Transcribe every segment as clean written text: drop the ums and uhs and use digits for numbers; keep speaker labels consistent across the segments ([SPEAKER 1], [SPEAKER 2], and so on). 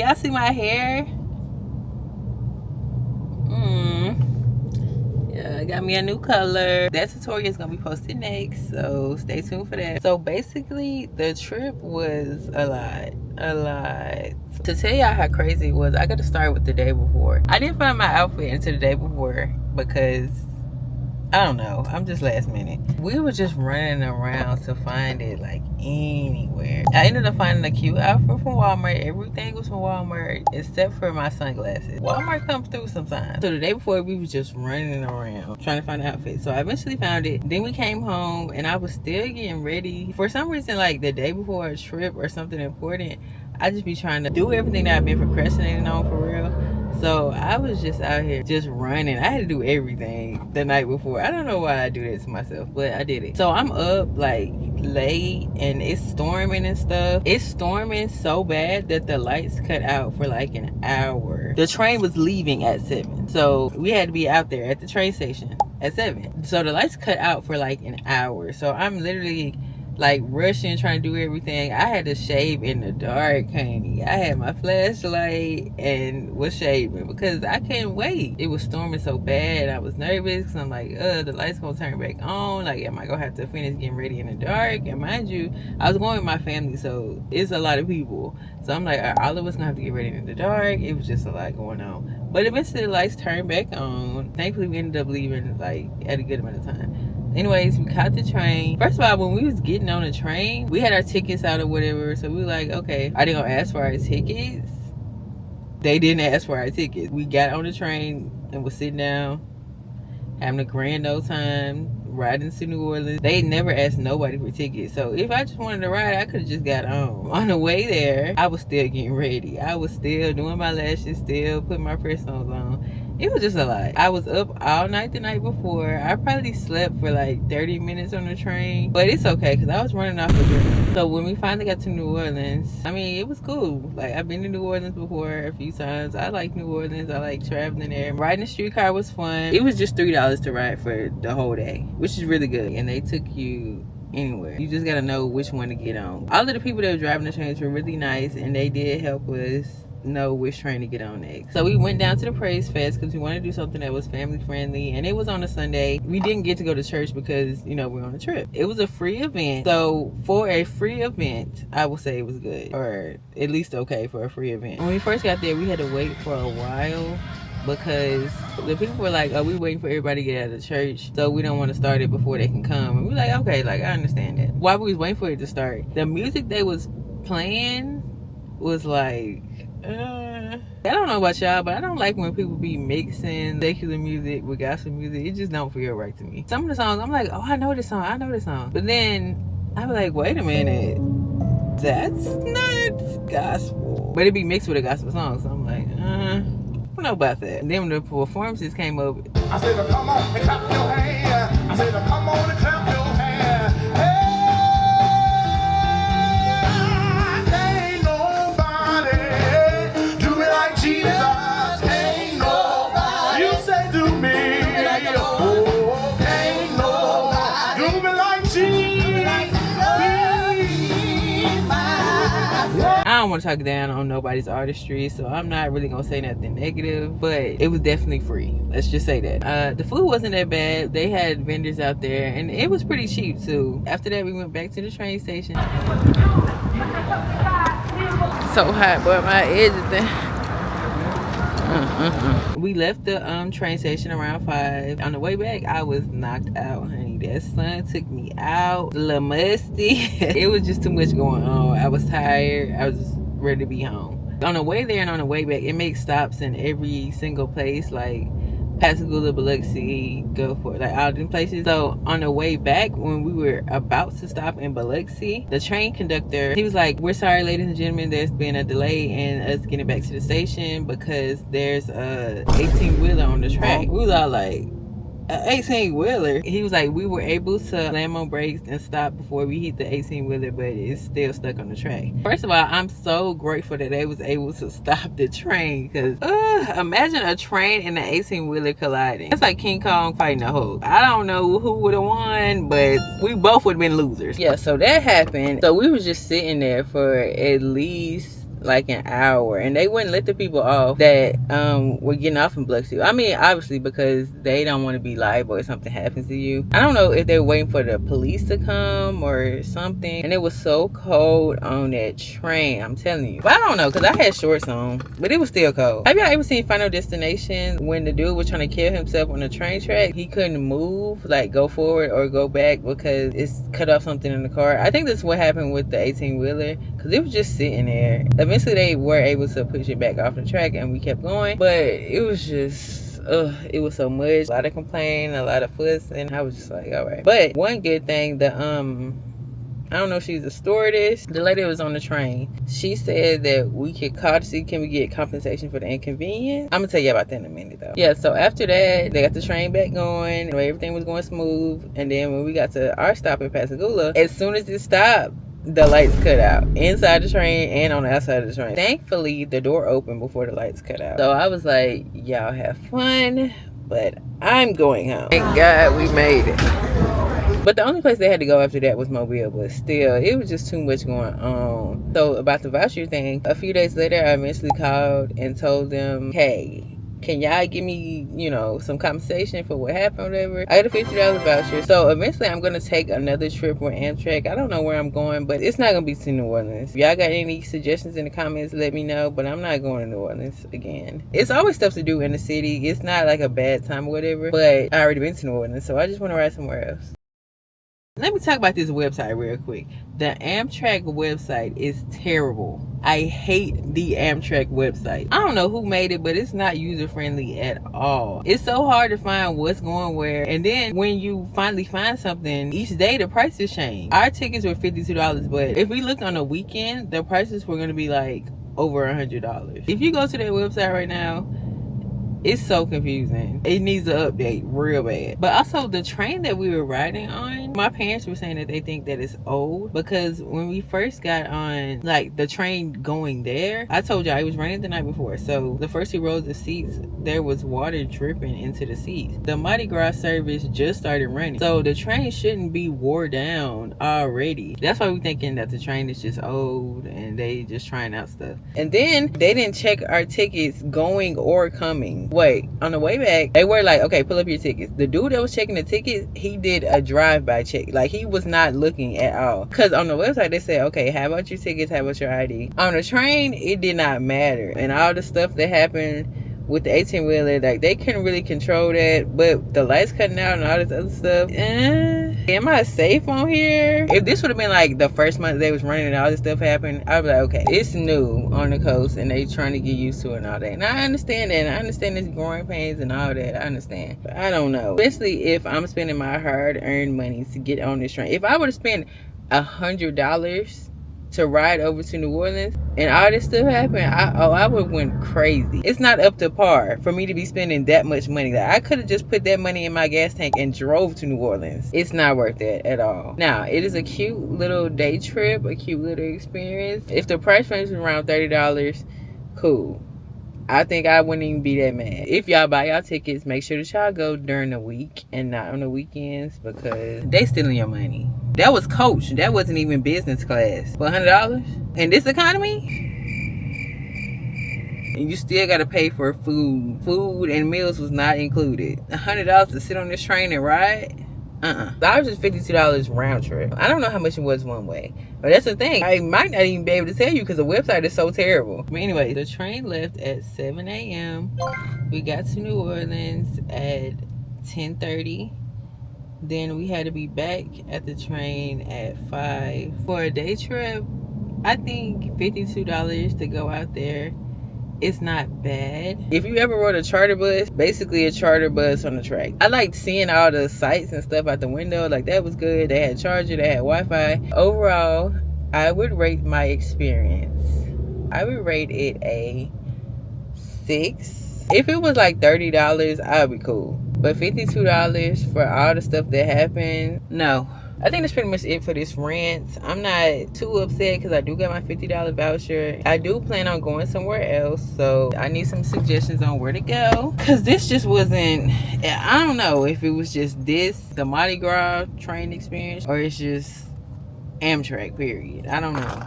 [SPEAKER 1] y'all see my hair? Yeah, I got me a new color. That tutorial is gonna be posted next, so stay tuned for that. So basically, the trip was a lot. To tell y'all how crazy it was, I got to start with the day before. I didn't find my outfit until the day before because I don't know, I'm just last minute. We were just running around to find it like anywhere. I ended up finding a cute outfit from Walmart. Everything was from Walmart except for my sunglasses. Walmart comes through sometimes. So the day before we was just running around trying to find an outfit. So I eventually found it. Then we came home and I was still getting ready. For some reason, like the day before a trip or something important, I just be trying to do everything that I've been procrastinating on for real. So I was just out here just running. I had to do everything the night before. I don't know why I do that to myself, but I did it. So I'm up like late and it's storming and stuff. It's storming so bad that the lights cut out for like an hour. The train was leaving at 7. So we had to be out there at the train station at 7. So the lights cut out for like an hour. So I'm literally like rushing, trying to do everything. I had to shave in the dark, honey. I had my flashlight and was shaving because I couldn't wait. It was storming so bad. I was nervous because I'm like, the lights gonna turn back on. Like, am I gonna have to finish getting ready in the dark? And mind you, I was going with my family, so it's a lot of people. So I'm like, all of us gonna have to get ready in the dark. It was just a lot going on. But eventually the lights turned back on. Thankfully, we ended up leaving like at a good amount of time. Anyways, we caught the train. First of all, when we was getting on the train, we had our tickets out or whatever. So we were like, okay, are they gonna ask for our tickets? They didn't ask for our tickets. We got on the train and was sitting down, having a grand old time, riding to New Orleans. They never asked nobody for tickets. So if I just wanted to ride, I could have just got on. On the way there, I was still getting ready. I was still doing my lashes, still putting my press-ons on. It was just a lot. I was up all night the night before. I probably slept for like 30 minutes on the train. But it's okay because I was running off a dream. So when we finally got to New Orleans, I mean, it was cool. Like, I've been to New Orleans before a few times. I like New Orleans. I like traveling there. Riding the streetcar was fun. It was just $3 to ride for the whole day, which is really good. And they took you anywhere. You just gotta know which one to get on. All of the people that were driving the trains were really nice and they did help us know which train to get on next. So we went down to the Praise Fest because we wanted to do something that was family friendly, and it was on a Sunday. We didn't get to go to church because, you know, we're on a trip. It was a free event. So for a free event, I would say it was good, or at least okay for a free event. When we first got there, we had to wait for a while because the people were like, oh, we waiting for everybody to get out of the church, so we don't want to start it before they can come. And we're like, okay, like, I understand that. While we was waiting for it to start, the music they was playing was like, I don't know about y'all, but I don't like when people be mixing secular music with gospel music. It just don't feel right to me. Some of the songs, I'm like, oh, I know this song. But then I'm like, wait a minute, that's not gospel. But it be mixed with a gospel song, so I'm like, I don't know about that. And then when the performances came up,
[SPEAKER 2] I said, come on and clap your hands. I said, come on and clap your hands.
[SPEAKER 1] I don't want to talk down on nobody's artistry, so I'm not really gonna say nothing negative, but it was definitely free. Let's just say that. The food wasn't that bad. They had vendors out there and it was pretty cheap too. After that, we went back to the train station. So hot, boy, my edges. We left the train station around 5. On the way back, I was knocked out, honey. That sun took me out. A little musty. It was just too much going on. I was tired. I was just ready to be home. On the way there and on the way back, it makes stops in every single place, like Pascagoula, Biloxi, Gulfport, like all them places. So on the way back, when we were about to stop in Biloxi, the train conductor, he was like, we're sorry, ladies and gentlemen, there's been a delay in us getting back to the station because there's a 18-wheeler on the track. We was all like, an 18-wheeler? He was like, we were able to slam on brakes and stop before we hit the 18-wheeler, but it's still stuck on the track. First of all, I'm so grateful that they was able to stop the train, because imagine a train and an 18-wheeler colliding. It's like King Kong fighting a Hulk. I don't know who would have won, but we both would have been losers. Yeah, so that happened. So we was just sitting there for at least like an hour, and they wouldn't let the people off that were getting off in Biloxi. I mean, obviously because they don't want to be liable if something happens to you. I don't know if they're waiting for the police to come or something. And it was so cold on that train, I'm telling you. But I don't know, because I had shorts on, but it was still cold. Have y'all ever seen Final Destination when the dude was trying to kill himself on the train track? He couldn't move, like go forward or go back because it's cut off something in the car. I think that's what happened with the 18-wheeler, because it was just sitting there. Eventually they were able to push it back off the track and we kept going, but it was just it was so much, a lot of complaining, a lot of fuss, and I was just like, all right. But one good thing, the I don't know if she's a stewardess, the lady that was on the train, she said that we could call to see can we get compensation for the inconvenience. I'm gonna tell you about that in a minute though. Yeah, so after that they got the train back going, everything was going smooth, and then when we got to our stop in Pascagoula, as soon as it stopped, the lights cut out inside the train and on the outside of the train. Thankfully the door opened before the lights cut out, so I was like, y'all have fun, but I'm going home. Thank God we made it. But the only place they had to go after that was Mobile, but still, it was just too much going on. So about the voucher thing, a few days later, I eventually called and told them, hey, can y'all give me, you know, some compensation for what happened or whatever? I got a $50 voucher. So eventually I'm going to take another trip with Amtrak. I don't know where I'm going, but it's not going to be to New Orleans. If y'all got any suggestions in the comments, let me know. But I'm not going to New Orleans again. It's always stuff to do in the city. It's not like a bad time or whatever, but I already been to New Orleans, so I just want to ride somewhere else. Let me talk about this website real quick. The Amtrak website is terrible. I hate the Amtrak website. I don't know who made it, but it's not user friendly at all. It's so hard to find what's going where, and then when you finally find something, each day the prices change. Our tickets were $52, but if we looked on a weekend, the prices were going to be like over $100. If you go to their website right now, it's so confusing. It needs an update real bad. But also the train that we were riding on, my parents were saying that they think that it's old, because when we first got on, like, the train going there, I told y'all it was raining the night before, so the first 2 rows of seats, there was water dripping into the seats. The Mardi Gras service just started running, so the train shouldn't be wore down already. That's why we're thinking that the train is just old and they just trying out stuff. And then they didn't check our tickets going or coming. Wait, on the way back, they were like, okay, pull up your tickets. The dude that was checking the tickets, he did a drive-by check. Like, he was not looking at all. Because on the website, they said, okay, how about your tickets? How about your ID? On the train, it did not matter. And all the stuff that happened with the 18-wheeler, like, they couldn't really control that. But the lights cutting out and all this other stuff, am I safe on here? If this would have been like the first month they was running and all this stuff happened, I'd be like, okay, it's new on the coast and they trying to get used to it and all that. And I understand that. I understand this growing pains and all that. I understand. But I don't know. Especially if I'm spending my hard-earned money to get on this train. If I would have spent $100 to ride over to New Orleans and all this stuff happened, I would have went crazy. It's not up to par for me to be spending that much money. Like, I could have just put that money in my gas tank and drove to New Orleans. It's not worth that at all. Now, it is a cute little day trip, a cute little experience. If the price range is around $30, cool. I think I wouldn't even be that mad. If y'all buy y'all tickets, make sure that y'all go during the week and not on the weekends, because they stealing your money. That was coach. That wasn't even business class. For $100? In this economy? And you still got to pay for food. Food and meals was not included. $100 to sit on this train and ride? That was just $52 round trip. I don't know how much it was one way, but that's the thing. I might not even be able to tell you because the website is so terrible. But anyway, the train left at 7 a.m. We got to New Orleans at 10:30. Then we had to be back at the train at 5. For a day trip, I think $52 to go out there, it's not bad. If you ever rode a charter bus, basically a charter bus on the track. I liked seeing all the sights and stuff out the window. Like, that was good. They had charger, they had Wi-Fi. Overall, I would rate my experience, I would rate it a 6. If it was like $30, I'd be cool. But $52 for all the stuff that happened, no. I think that's pretty much it for this rant. I'm not too upset because I do get my $50 voucher. I do plan on going somewhere else, so I need some suggestions on where to go, because this just wasn't, I don't know if it was just this, the Mardi Gras train experience, or it's just Amtrak, period. I don't know.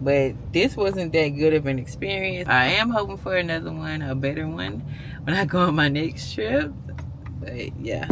[SPEAKER 1] But this wasn't that good of an experience. I am hoping for another one, a better one, when I go on my next trip. But yeah.